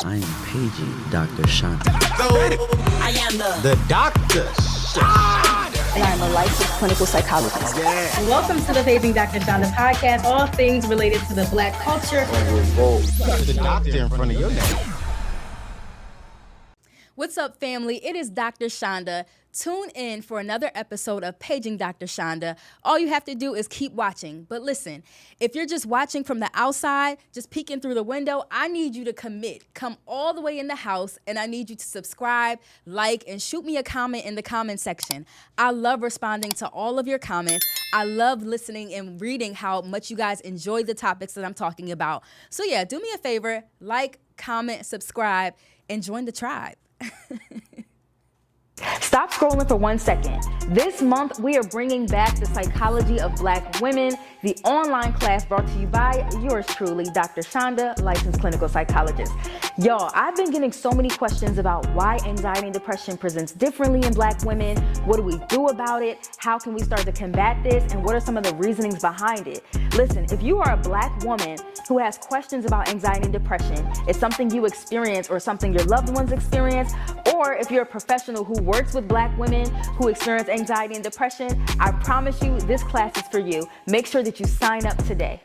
I am paging Dr. Chanda. I am the doctor. And I'm a licensed clinical psychologist. Welcome to the Paging Dr. Chanda podcast, all things related to the Black culture. Revolt. The doctor in front of your name. What's up, family? It is Dr. Chanda. Tune in for another episode of Paging Dr. Chanda. All you have to do is keep watching. But listen, if you're just watching from the outside, just peeking through the window, I need you to commit. Come all the way in the house, and I need you to subscribe, like, and shoot me a comment in the comment section. I love responding to all of your comments. I love listening and reading how much you guys enjoy the topics that I'm talking about. So yeah, do me a favor, like, comment, subscribe, and join the tribe. Stop scrolling for 1 second. This month, we are bringing back the psychology of Black women, the online class brought to you by yours truly, Dr. Chanda, licensed clinical psychologist. Y'all, I've been getting so many questions about why anxiety and depression presents differently in Black women. What do we do about it? How can we start to combat this? And what are some of the reasonings behind it? Listen, if you are a Black woman who has questions about anxiety and depression, it's something you experience or something your loved ones experience, or if you're a professional who works with Black women who experience anxiety and depression, I promise you this class is for you. Make sure that you sign up today.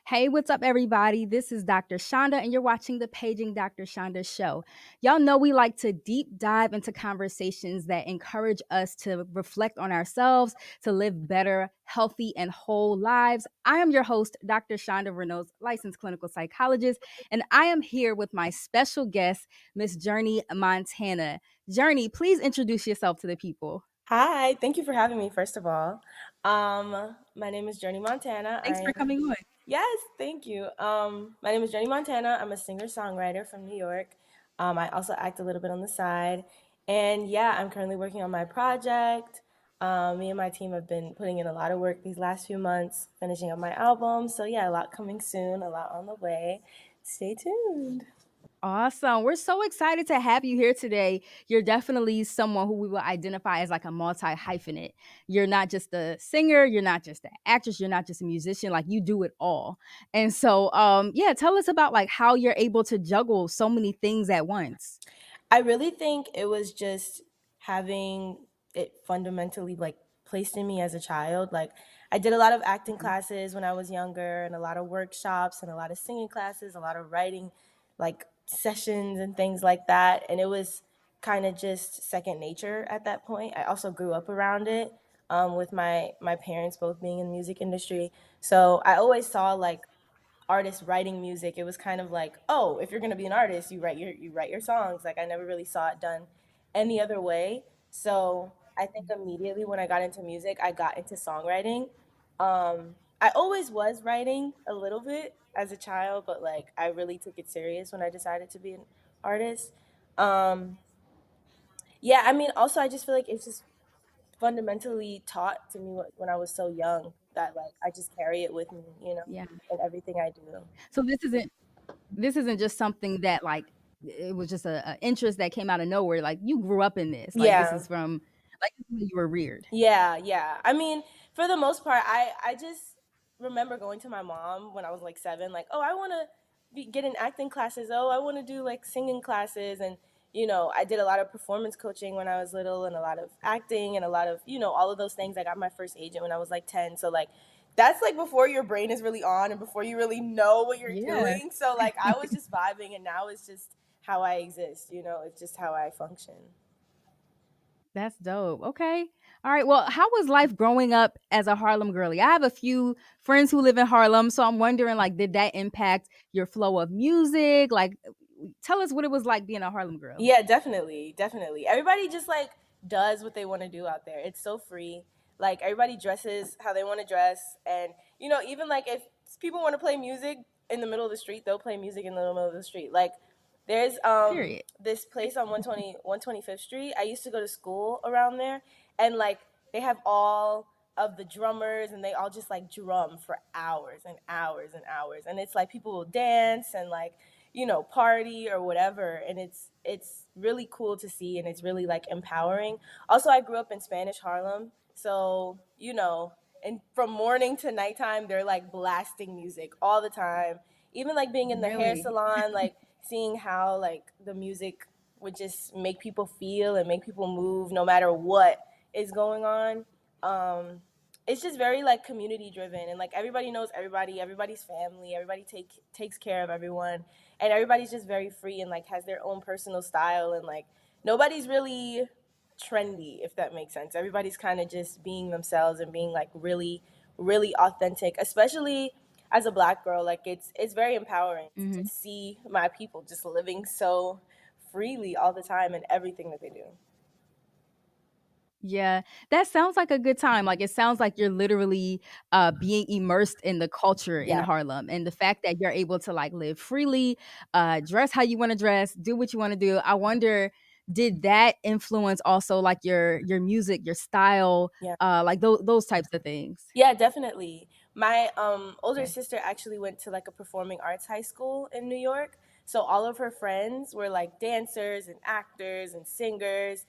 Hey, what's up, everybody? This is Dr. Chanda, and you're watching the Paging Dr. Chanda show. Y'all know we like to deep dive into conversations that encourage us to reflect on ourselves, to live better, healthy, and whole lives. I am your host, Dr. Chanda Renault, licensed clinical psychologist, and I am here with my special guest, Miss Journey Montana. Journey, please introduce yourself to the people. Hi, thank you for having me, first of all. My name is Journey Montana. Thanks for coming on. Yes, thank you. My name is Journey Montana. I'm a singer-songwriter from New York. I also act a little bit on the side. And yeah, I'm currently working on my project. Me and my team have been putting in a lot of work these last few months, finishing up my album. So yeah, a lot coming soon, a lot on the way. Stay tuned. Awesome. We're so excited to have you here today. You're definitely someone who we will identify as like a multi-hyphenate. You're not just a singer, you're not just an actress, you're not just a musician, like you do it all. And so yeah, tell us about like how you're able to juggle so many things at once. I really think it was just having it fundamentally like placed in me as a child. Like I did a lot of acting classes when I was younger and a lot of workshops and a lot of singing classes, a lot of writing like sessions and things like that. And it was kind of just second nature at that point. I also grew up around it with my parents both being in the music industry. So I always saw like artists writing music. It was kind of like, oh, if you're gonna be an artist, you write your songs. Like I never really saw it done any other way. So I think immediately when I got into music, I got into songwriting. I always was writing a little bit as a child, but like I really took it serious when I decided to be an artist. Um, yeah, I mean, also I just feel like it's just fundamentally taught to me when I was so young that like I just carry it with me, Yeah. in everything I do. So this isn't just something that like it was just a interest that came out of nowhere. Like you grew up in this. Like this Yeah. is from like you were reared. Yeah. I mean, for the most part, I just remember going to my mom when I was like 7, like, oh, I want to get in acting classes. Oh, I want to do like singing classes. And, I did a lot of performance coaching when I was little and a lot of acting and a lot of, all of those things. I got my first agent when I was like 10. So like, that's like before your brain is really on and before you really know what you're doing. So like, I was just vibing and now it's just how I exist, it's just how I function. That's dope. Okay. All right. Well, how was life growing up as a Harlem girly? I have a few friends who live in Harlem, so I'm wondering like did that impact your flow of music? Like tell us what it was like being a Harlem girl. Yeah, definitely. Everybody just like does what they want to do out there. It's so free. Like everybody dresses how they want to dress, and even like if people want to play music in the middle of the street, they'll play music in the middle of the street. Like there's Period. this place on 125th Street. I used to go to school around there, and like they have all of the drummers and they all just like drum for hours and hours and hours, and it's like people will dance and like party or whatever, and it's really cool to see, and it's really like empowering. Also, I grew up in Spanish Harlem, so and from morning to nighttime they're like blasting music all the time. Even like being in the hair Really? salon, like seeing how like the music would just make people feel and make people move no matter what is going on. Um, it's just very like community driven, and like everybody knows everybody, everybody's family, everybody takes care of everyone, and everybody's just very free and like has their own personal style, and like nobody's really trendy, if that makes sense. Everybody's kind of just being themselves and being like really really authentic, especially as a black girl. Like it's very empowering to Hmm. just see my people just living so freely all the time in everything that they do. Yeah, that sounds like a good time. Like, it sounds like you're literally, being immersed in the culture in Yeah. Harlem, and the fact that you're able to, like, live freely, dress how you wanna dress, do what you wanna do. I wonder, did that influence also, like, your music, your style, Yeah. like, those types of things? Yeah, definitely. My older Okay. sister actually went to like a performing arts high school in New York. So all of her friends were like dancers and actors and singers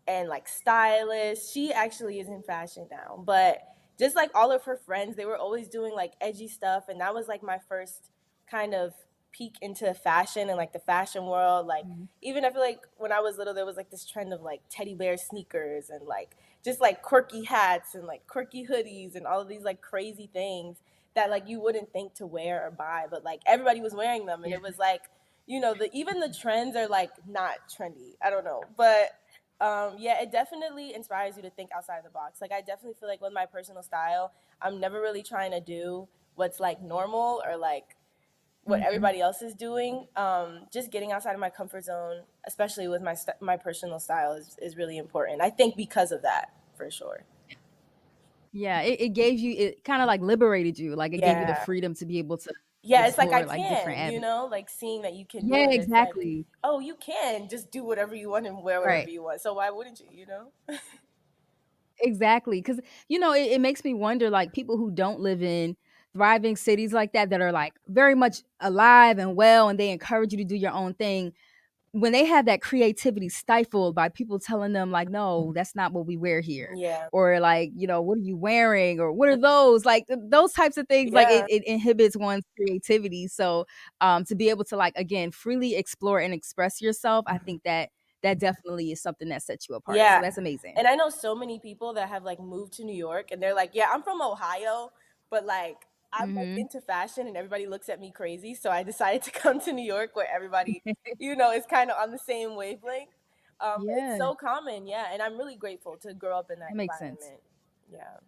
and like stylists. She actually is in fashion now, but just like all of her friends, they were always doing like edgy stuff, and that was like my first kind of peek into fashion and like the fashion world. Like Mhm. even I feel like when I was little, there was like this trend of like teddy bear sneakers and like just like quirky hats and like quirky hoodies and all of these like crazy things that like you wouldn't think to wear or buy, but like everybody was wearing them, and Yeah. it was like, the even the trends are like not trendy. I don't know, but yeah, it definitely inspires you to think outside the box. Like I definitely feel like with my personal style, I'm never really trying to do what's like normal or like what Mhm. everybody else is doing. Just getting outside of my comfort zone, especially with my personal style, is really important. I think because of that, for sure. Yeah, it gave you it kinda, like, liberated you, like, it gave you the Yeah, freedom to be able to yeah. It's like I explore, like, different can, avenues. like seeing that you can do Yeah, it. It's like, exactly. oh, you can just do whatever you want and wear whatever Right. you want. So why wouldn't you? Exactly, because it makes me wonder, like, people who don't live in thriving cities like that are, like, very much alive and well, and they encourage you to do your own thing, when they have that creativity stifled by people telling them, like, "No, that's not what we wear here," Yeah, or, like, "What are you wearing?" or, "What are those?" Like, those types of things, like, yeah. it inhibits one's creativity, so, to be able to, like, again, freely explore and express yourself, I think that definitely is something that sets you apart, so Yeah. that's amazing. And I know so many people that have like moved to New York and they're like, "Yeah, I'm from Ohio, but like I'm like Mhm. into fashion and everybody looks at me crazy." So I decided to come to New York where everybody, is kind of on the same wavelength. But it's Yeah, so common, yeah, and I'm really grateful to grow up in that that makes sense. environment. Yeah.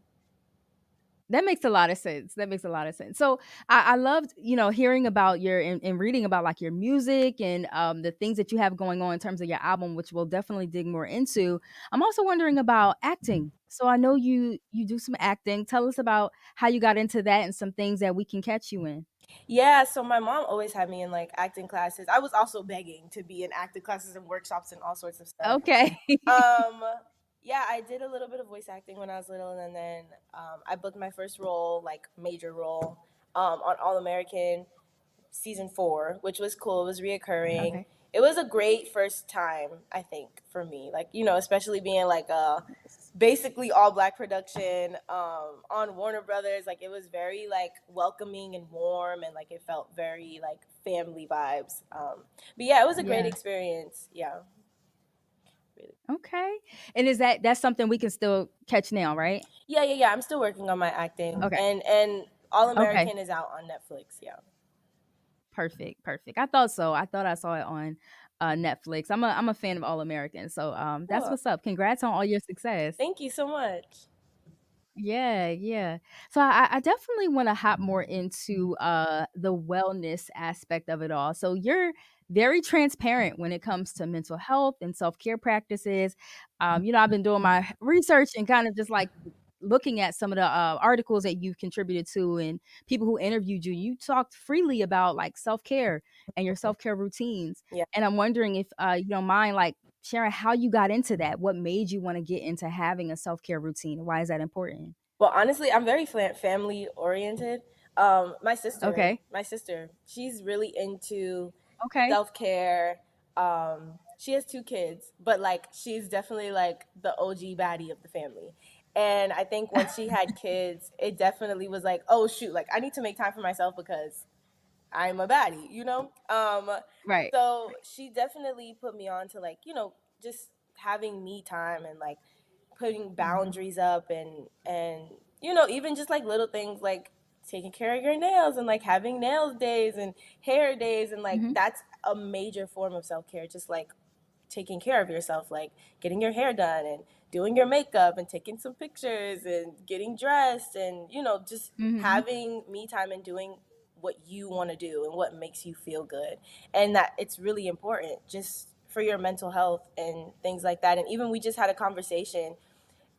That makes a lot of sense. That makes a lot of sense. So I loved, hearing about your and reading about like your music and the things that you have going on in terms of your album, which we'll definitely dig more into. I'm also wondering about acting. So I know you do some acting. Tell us about how you got into that and some things that we can catch you in. Yeah, so my mom always had me in like acting classes. I was also begging to be in acting classes and workshops and all sorts of stuff. Okay. Um, yeah, I did a little bit of voice acting when I was little, and then I booked my first role, like major role, on All American season 4, which was cool. It was reoccurring. Okay. It was a great first time, I think, for me. Like, especially being like a basically all black production on Warner Brothers. Like, it was very like welcoming and warm, and like it felt very like family vibes. But yeah, it was a great Yeah. experience. Yeah. Really. Okay. And is that's something we can still catch now, right? Yeah, yeah, yeah. I'm still working on my acting, Okay. and All Okay. American is out on Netflix. Yeah. Perfect, perfect. I thought so. I thought I saw it on, Netflix. I'm a fan of All American, so, that's Cool. what's up. Congrats on all your success. Thank you so much. Yeah, yeah. So I definitely want to hop more into the wellness aspect of it all. So you're very transparent when it comes to mental health and self-care practices. I've been doing my research and kind of just like looking at some of the articles that you've contributed to and people who interviewed you. You talked freely about like self-care and your self-care routines. Yeah. And I'm wondering if you don't mind like sharing how you got into that. What made you want to get into having a self-care routine? Why is that important? Well, honestly, I'm very family oriented. My sister, Okay. she's really into Okay. self care. She has 2 kids, but like she's definitely like the OG baddie of the family. And I think once she had kids, it definitely was like, oh shoot, like I need to make time for myself because I'm a baddie, you know? Right. So she definitely put me on to like, just having me time and like putting boundaries up and even just like little things like taking care of your nails and like having nails days and hair days and like Hmm. that's a major form of self-care, just like taking care of yourself, like getting your hair done and doing your makeup and taking some pictures and getting dressed and, just Hmm. having me time and doing what you want to do and what makes you feel good. And that it's really important just for your mental health and things like that. And even we just had a conversation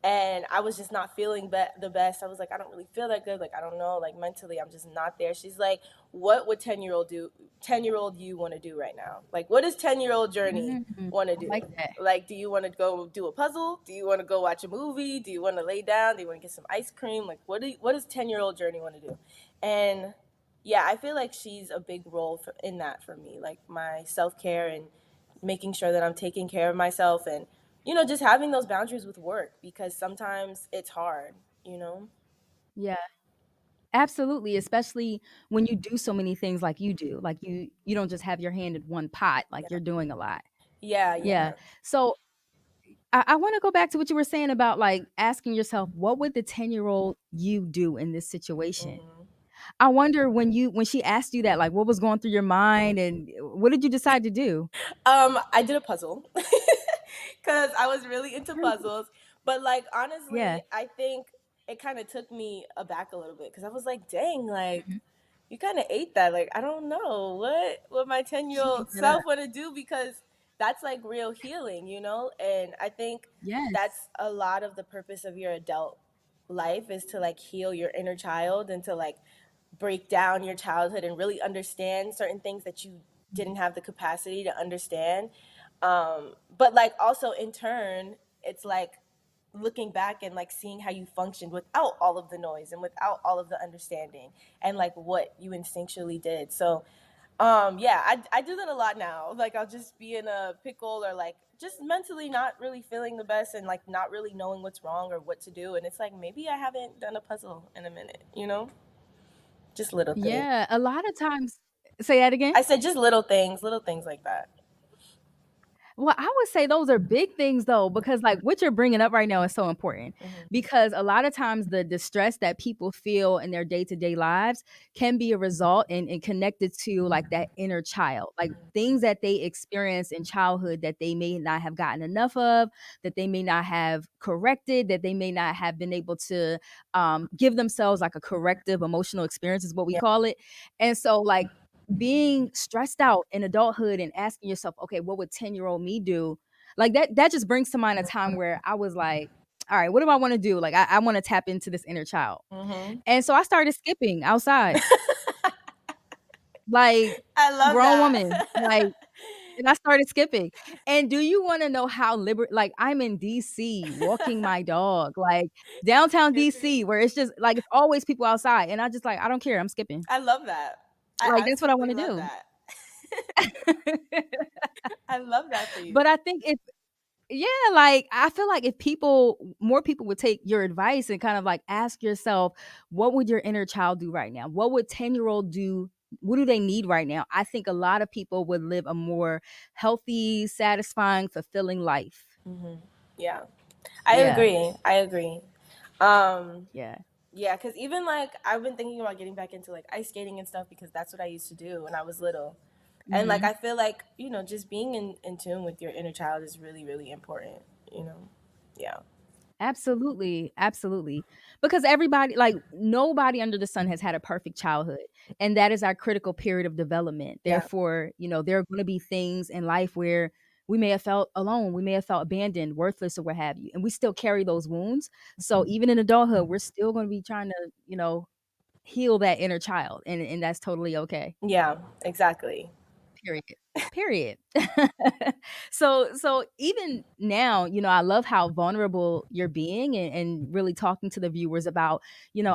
and I was just not feeling the best. I was like, I don't really feel that good. Like, I don't know. Like mentally, I'm just not there. She's like, what would 10-year-old do? 10-year-old you want to do right now? Like, what does 10-year-old Journey want to I do? like that. Like, do you want to go do a puzzle? Do you want to go watch a movie? Do you want to lay down? Do you want to get some ice cream? Like, what does 10-year-old Journey want to do? And yeah, I feel like she's a big role in that for me. Like my self care and making sure that I'm taking care of myself and just having those boundaries with work because sometimes it's hard, you know? Yeah. Absolutely, especially when you do so many things like you do. Like you don't just have your hand in one pot, like Yeah. you're doing a lot. Yeah, Yeah. yeah. So I want to go back to what you were saying about like asking yourself, what would the 10-year-old you do in this situation? Hmm. I wonder when she asked you that, like what was going through your mind and what did you decide to do? I did a puzzle because I was really into puzzles. But like honestly, Yeah. I think it kind of took me aback a little bit because I was like, dang, like Mhm. you kind of ate that. Like I don't know what my 10-year She ate old that up. self want to do because that's like real healing, And I think Yes. that's a lot of the purpose of your adult life is to like heal your inner child and to like break down your childhood and really understand certain things that you didn't have the capacity to understand. But like also in turn, it's like looking back and like seeing how you functioned without all of the noise and without all of the understanding and like what you instinctually did. So yeah, I do that a lot now. Like I'll just be in a pickle or like just mentally not really feeling the best and like not really knowing what's wrong or what to do. And it's like maybe I haven't done a puzzle in a minute. Just little things. Yeah, a lot of times. Say that again? I said just little things like that. Well, I would say those are big things though, because like what you're bringing up right now is so important. Hmm. Because a lot of times the distress that people feel in their day to day lives can be a result and connected to like that inner child, like things that they experience in childhood that they may not have gotten enough of, that they may not have corrected, that they may not have been able to give themselves like a corrective emotional experience, is what we Yeah. call it. And so, like, being stressed out in adulthood and asking yourself, okay, what would 10-year-old me do? Like that just brings to mind a time where I was like, all right, what do I want to do? Like I want to tap into this inner child. Hmm. And so I started skipping outside, like I love grown that. woman. Like, and I started skipping. And do you want to know how like I'm in DC walking my dog, like downtown DC, Skipping. where it's just like it's always people outside. And I just like, I don't care, I'm skipping. I love that. I Like that's what I want absolutely to love do. that. I love that for you. But I think if yeah, like, I feel like if more people would take your advice and kind of, like, ask yourself, "What would your inner child do right now? What would 10-year-old do? What do they need right now?" I think a lot of people would live a more healthy, satisfying, fulfilling life. Hmm. Yeah, I Yeah, agree. I agree. Um, yeah. yeah, because even like I've been thinking about getting back into like ice skating and stuff because that's what I used to do when I was little. And like Mhm. I feel like, just being in tune with your inner child is really, really important, you know? Yeah. Absolutely, absolutely. Because everybody like, nobody under the sun has had a perfect childhood, and that is our critical period of development. Yeah. Therefore, there are gonna be things in life where we may have felt alone, we may have felt abandoned, worthless, or what have you, and we still carry those wounds. So even in adulthood, we're still gonna be trying to, heal that inner child, and that's totally okay. Yeah, exactly. Period. Period. So even now, I love how vulnerable you're being and really talking to the viewers about,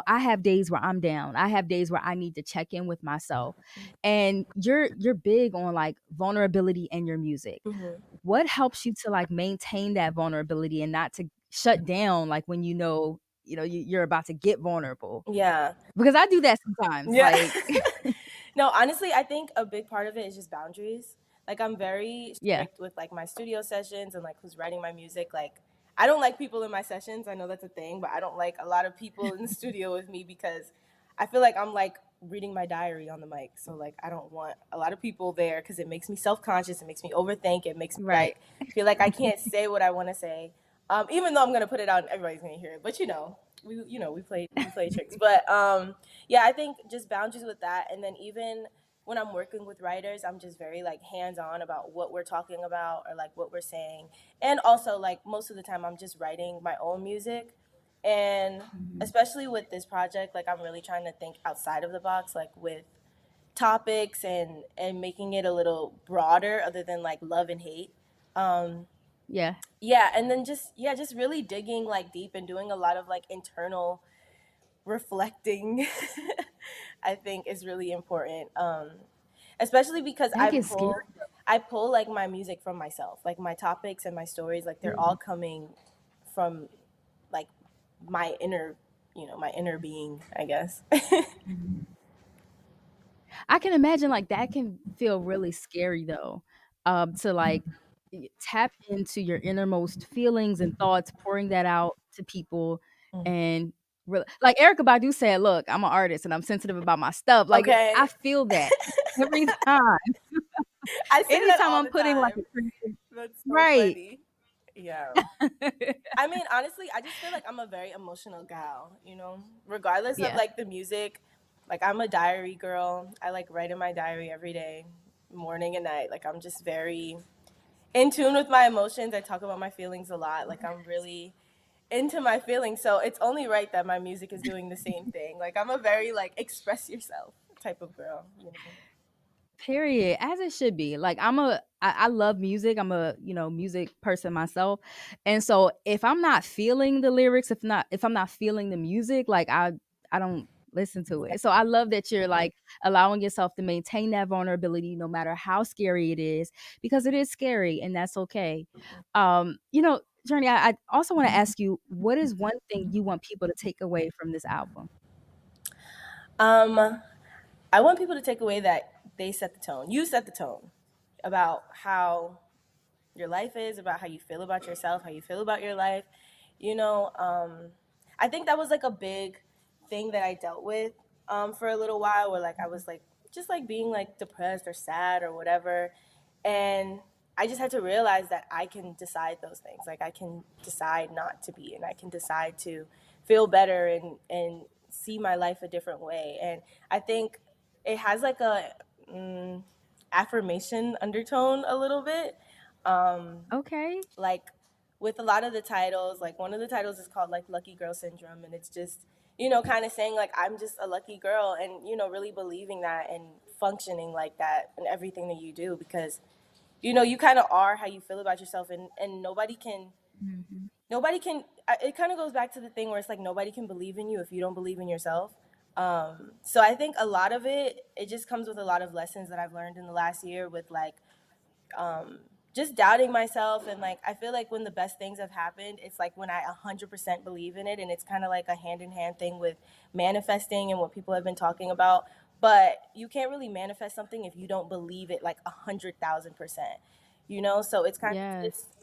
I have days where I'm down. I have days where I need to check in with myself. And you're big on like vulnerability in your music. Hmm. What helps you to like maintain that vulnerability and not to shut down like when you're about to get vulnerable? Yeah. Because I do that sometimes. Yeah. Like No, honestly, I think a big part of it is just boundaries. Like I'm very Yeah. strict with like my studio sessions and like who's writing my music. Like I don't like people in my sessions. I know that's a thing, but I don't like a lot of people in the studio with me because I feel like I'm like reading my diary on the mic. So like I don't want a lot of people there because it makes me self-conscious, it makes me overthink, it makes me Right. like feel like I can't say what I want to say. Even though I'm gonna put it out and everybody's gonna hear it. But we play tricks. But yeah, I think just boundaries with that, and then even when I'm working with writers, I'm just very like hands on about what we're talking about or like what we're saying, and also like most of the time I'm just writing my own music, and Mhm. especially with this project, like I'm really trying to think outside of the box, like with topics and making it a little broader other than like love and hate. Um, Yeah. yeah, and then just really digging like deep and doing a lot of like internal reflecting I think is really important, especially because That gets scary. I pull like my music from myself, like my topics and my stories, like they're all coming from like my inner, my inner being, I guess. Mhm. I can imagine like that can feel really scary though. To like tap into your innermost feelings and thoughts, pouring that out to people and like Erica Badu said, "Look, I'm an artist and I'm sensitive about my stuff." Like Okay. I feel that every time. I say that Anytime all I'm the putting like time. a creative That's so right. funny. Yeah. I mean, honestly, I just feel like I'm a very emotional gal, regardless of Yeah. like the music. Like, I'm a diary girl. I like write in my diary every day, morning and night. Like, I'm just very in tune with my emotions. I talk about my feelings a lot. Like, I'm really into my feelings. So, it's only right that my music is doing the same thing. Like, I'm a very, like, express yourself type of girl. Period, as it should be. Like I love music. I'm a, music person myself. And so if I'm not feeling the lyrics, if I'm not feeling the music, like I don't listen to it. So I love that you're like allowing yourself to maintain that vulnerability no matter how scary it is, because it is scary and that's okay. Journey, I also want to ask you, what is one thing you want people to take away from this album? Um, I want people to take away that they set the tone. You set the tone about how your life is, about how you feel about yourself, how you feel about your life. You know, I think that was like a big thing that I dealt with for a little while, where like I was like just like being like depressed or sad or whatever, and I just had to realize that I can decide those things. Like I can decide not to be, and I can decide to feel better and see my life a different way. And I think it has like a affirmation undertone a little bit, Okay. like with a lot of the titles. Like one of the titles is called like Lucky Girl Syndrome, and it's just kind of saying like I'm just a lucky girl, and really believing that and functioning like that in everything that you do, because you kind of are how you feel about yourself, and Mhm. nobody can. It kind of goes back to the thing where it's like nobody can believe in you if you don't believe in yourself. So I think a lot of it just comes with a lot of lessons that I've learned in the last year, with like um, just doubting myself. And like I feel like when the best things have happened, it's like when I 100% believe in it, and it's kind of like a hand in hand thing with manifesting and what people have been talking about. But you can't really manifest something if you don't believe it like 100,000%. So it's kind of Yes, just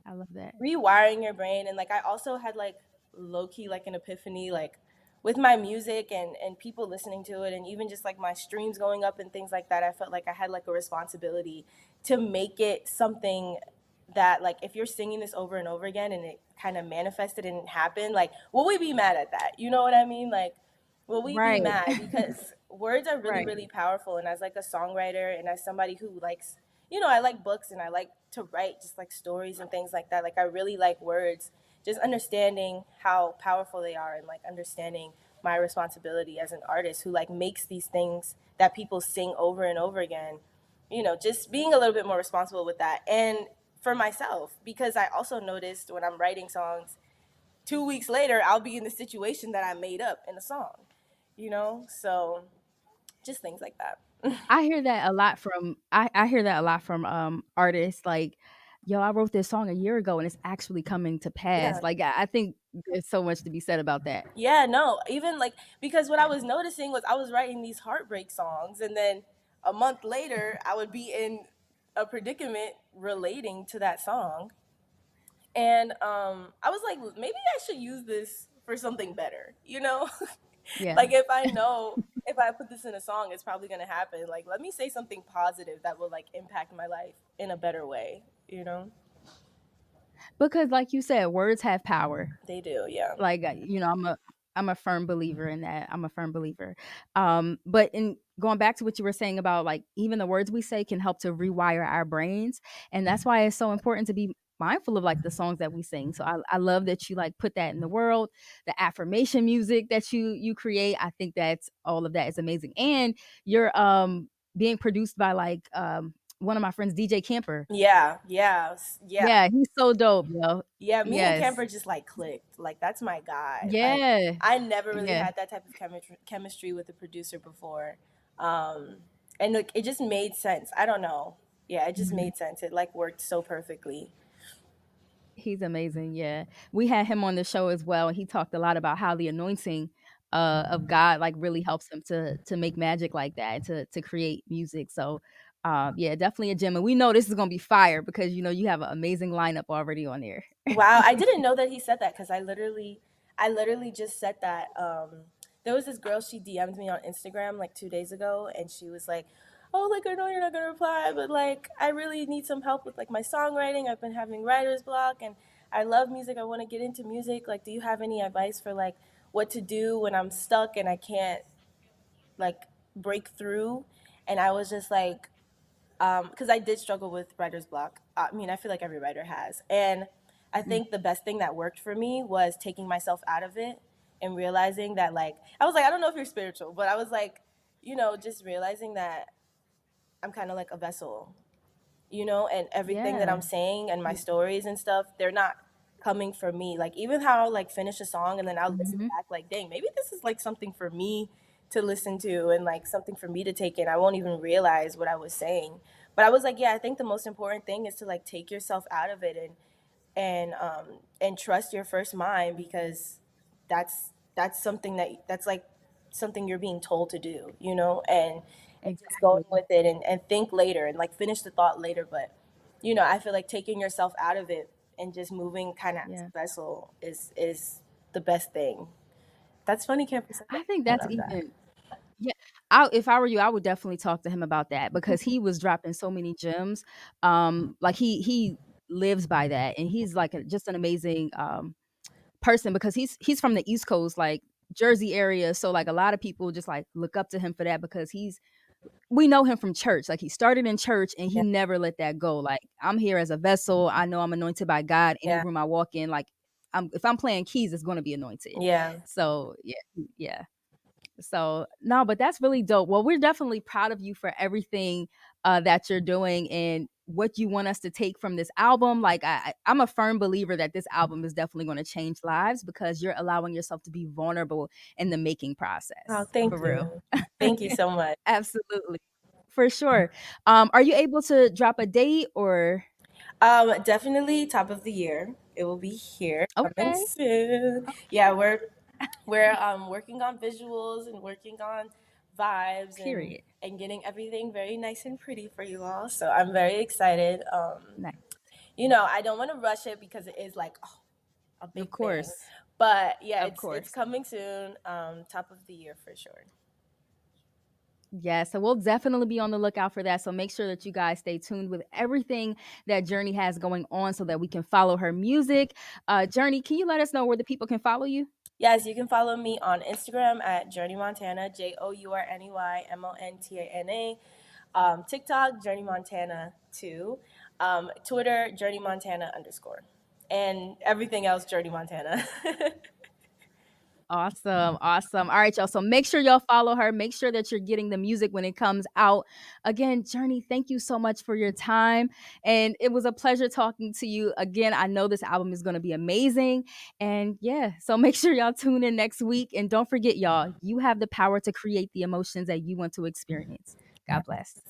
I love that. rewiring your brain. And like I also had like low key like an epiphany, like with my music and people listening to it, and even just like my streams going up and things like that. I felt like I had like a responsibility to make it something that, like, if you're singing this over and over again and it kind of manifested and it happened, like, will we be mad at that? You know what I mean? Like, will we be Right. mad? Because words are really, Right. really powerful. And as like a songwriter and as somebody who likes, I like books and I like to write just like stories and things like that. Like, I really like words, just understanding how powerful they are, and like understanding my responsibility as an artist who like makes these things that people sing over and over again. Just being a little bit more responsible with that. And for myself, because I also noticed when I'm writing songs, 2 weeks later I'll be in the situation that I made up in a song. So just things like that. I hear that a lot from I hear that a lot from artists like, "Yo, I wrote this song a year ago and it's actually coming to pass." Yeah. Like I think There's so much to be said about that. Yeah, no, even like because what I was noticing was I was writing these heartbreak songs, and then a month later I would be in a predicament relating to that song, and I was like, maybe I should use this for something better, you know? Yeah. Like if I know if I put this in a song, it's probably gonna happen. Like let me say something positive that will like impact my life in a better way, you know? Because like you said, words have power. They do, yeah. Like, I'm a firm believer in that. I'm a firm believer. But in going back to what you were saying about like even the words we say can help to rewire our brains, and that's why it's so important to be mindful of like the songs that we sing. So I love that you like put that in the world, the affirmation music that you create. I think that's all of that is amazing, and you're being produced by like one of my friends, DJ Camper. Yeah, yeah, yeah. Yeah, he's so dope, yo. Yeah, me and Yes. Camper just like clicked. Like that's my guy. Like Yeah. I never really Yeah. had that type of chemistry with a producer before. And like it just made sense. I don't know. Yeah, it just Mhm. made sense. It like worked so perfectly. He's amazing. Yeah. We had him on the show as well, and he talked a lot about how the anointing of God like really helps him to make magic like that, to create music. So yeah, definitely a gem. And we know this is gonna be fire because you know you have an amazing lineup already on there. Wow, I didn't know that he said that because I literally just said that. There was this girl, she DM'd me on Instagram like 2 days ago, and she was like, "Oh, like I know you're not gonna reply, but like I really need some help with like my songwriting. I've been having writer's block, and I love music. I want to get into music. Like, do you have any advice for like what to do when I'm stuck and I can't like break through?" And I was just like, because I did struggle with writer's block. I mean, I feel like every writer has. And I Mm. think the best thing that worked for me was taking myself out of it and realizing that, like, I was like, I don't know if you're spiritual, but I was like, just realizing that I'm kind of like a vessel, and everything that I'm Yeah. saying and my stories and stuff, they're not coming from me. Like even how I'll like finish a song and then I'll listen Mhm. back like, dang, maybe this is like something for me to listen to and like something for me to take in. I won't even realize what I was saying. But I was like, yeah, I think the most important thing is to like take yourself out of it and trust your first mind because that's something that's like something you're being told to do, and just going Exactly. with it and think later and like finish the thought later. But I feel like taking yourself out of it and just moving kind of as Yeah. a vessel is the best thing. That's funny, Camper said that. I think I that's love that. even yeah. If I were you, I would definitely talk to him about that because he was dropping so many gems. Like he lives by that, and he's like just an amazing person because he's from the East Coast, like Jersey area. So like a lot of people just like look up to him for that because we know him from church. Like he started in church and he Yeah, never let that go. Like I'm here as a vessel. I know I'm anointed by God. Any yeah, room I walk in, like if I'm playing keys, it's going to be anointed. yeah. So yeah, yeah. So no, but that's really dope. Well, we're definitely proud of you for everything that you're doing and what you want us to take from this album. Like I'm a firm believer that this album is definitely going to change lives because you're allowing yourself to be vulnerable in the making Oh, process. thank For real. you. Thank you so much. Absolutely. For sure. Are you able to drop a date or Definitely top of the year. It will be here coming okay? soon. Yeah, we're working on visuals and working on vibes and Period. and getting everything very nice and pretty for you all. So I'm very excited. Nice. I don't want to rush it because it is like a Of big thing. course. But yeah, Of it's course. coming soon. Top of the year for sure. Yeah, so we'll definitely be on the lookout for that. So make sure that you guys stay tuned with everything that Journey has going on so that we can follow her music. Journey, can you let us know where the people can follow you? Yes, you can follow me on Instagram at Journey Montana, JourneyMontana. TikTok, Journey Montana 2. Twitter, Journey Montana _. And everything else, Journey Montana. Awesome. Awesome. All right, y'all. So make sure y'all follow her. Make sure that you're getting the music when it comes out. Again, Journey, thank you so much for your time. And it was a pleasure talking to you. Again, I know this album is going to be amazing. And yeah, so make sure y'all tune in next week. And don't forget, y'all, you have the power to create the emotions that you want to experience. God bless.